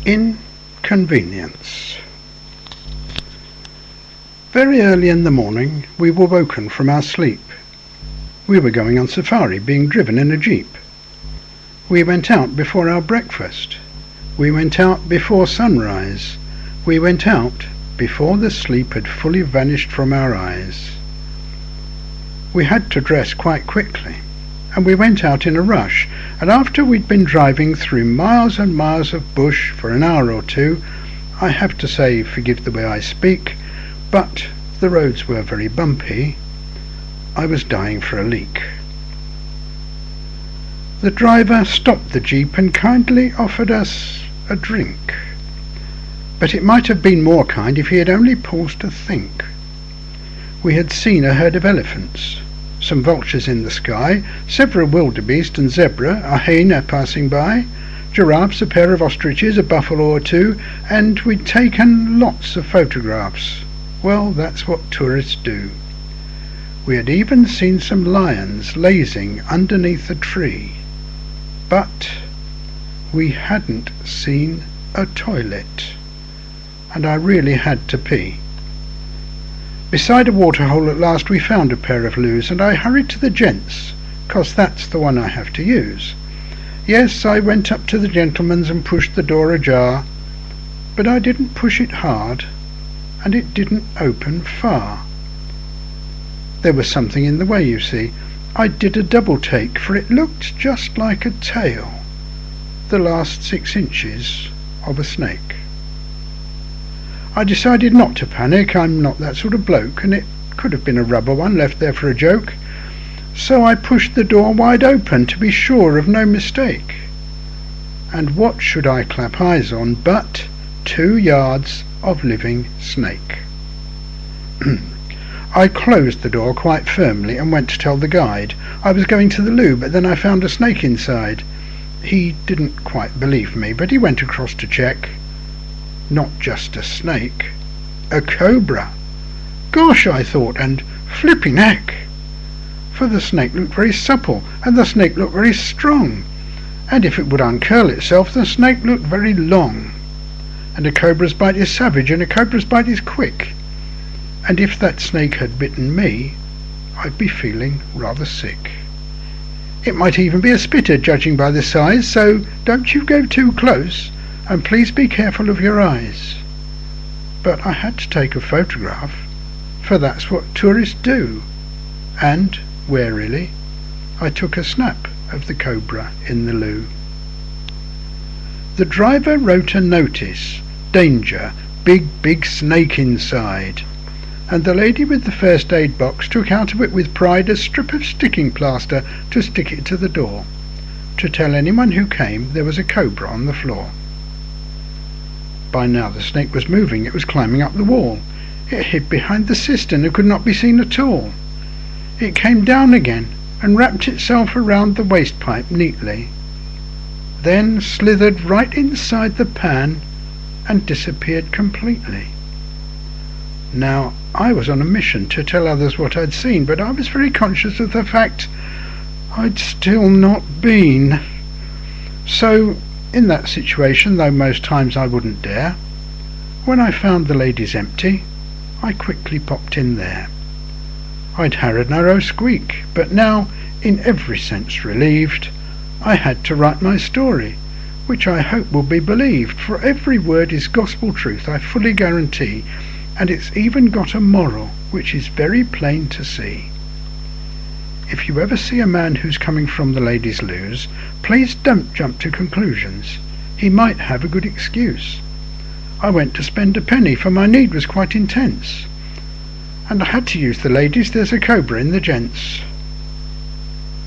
InConvenience. Very early in the morning we were woken from our sleep. We were going on safari, being driven in a jeep. We went out before our breakfast. We went out before sunrise. We went out before the sleep had fully vanished from our eyes. We had to dress quite quickly, and we went out in a rush, and after we'd been driving through miles and miles of bush for an hour or two, I have to say, forgive the way I speak, but the roads were very bumpy, I was dying for a leak. The driver stopped the jeep and kindly offered us a drink, but it might have been more kind if he had only paused to think. We had seen a herd of elephants, some vultures in the sky, several wildebeest and zebra, a hyena passing by, giraffes, a pair of ostriches, a buffalo or two, and we'd taken lots of photographs. Well, that's what tourists do. We had even seen some lions lazing underneath a tree, but we hadn't seen a toilet, and I really had to pee. Beside a waterhole at last we found a pair of loos, and I hurried to the gents, 'cause that's the one I have to use. Yes, I went up to the gentleman's and pushed the door ajar, but I didn't push it hard, and it didn't open far. There was something in the way, you see. I did a double take, for it looked just like a tail, the last 6 inches of a snake. I decided not to panic, I'm not that sort of bloke, and it could have been a rubber one left there for a joke. So I pushed the door wide open to be sure of no mistake. And what should I clap eyes on but 2 yards of living snake. I closed the door quite firmly and went to tell the guide. I was going to the loo, but then I found a snake inside. He didn't quite believe me, but he went across to check. Not just a snake, a cobra. Gosh, I thought, and flipping heck! For the snake looked very supple, and the snake looked very strong, and if it would uncurl itself, the snake looked very long. And a cobra's bite is savage, and a cobra's bite is quick. And if that snake had bitten me, I'd be feeling rather sick. It might even be a spitter, judging by the size, so don't you go too close, and please be careful of your eyes. But I had to take a photograph, for that's what tourists do, and, warily, I took a snap of the cobra in the loo. The driver wrote a notice, "Danger, big snake inside," and the lady with the first aid box took out of it with pride a strip of sticking plaster to stick it to the door, to tell anyone who came there was a cobra on the floor. By now the snake was moving. It was climbing up the wall. It hid behind the cistern and could not be seen at all. It came down again and wrapped itself around the waste pipe neatly, then slithered right inside the pan and disappeared completely. Now, I was on a mission to tell others what I'd seen, but I was very conscious of the fact I'd still not been. So, in that situation, though most times I wouldn't dare, when I found the ladies empty, I quickly popped in there. I'd had a narrow squeak, but now, in every sense relieved, I had to write my story, which I hope will be believed, for every word is gospel truth, I fully guarantee, and it's even got a moral, which is very plain to see. If you ever see a man who's coming from the ladies' loos, please don't jump to conclusions. He might have a good excuse. I went to spend a penny, for my need was quite intense, and I had to use the ladies. There's a cobra in the gents.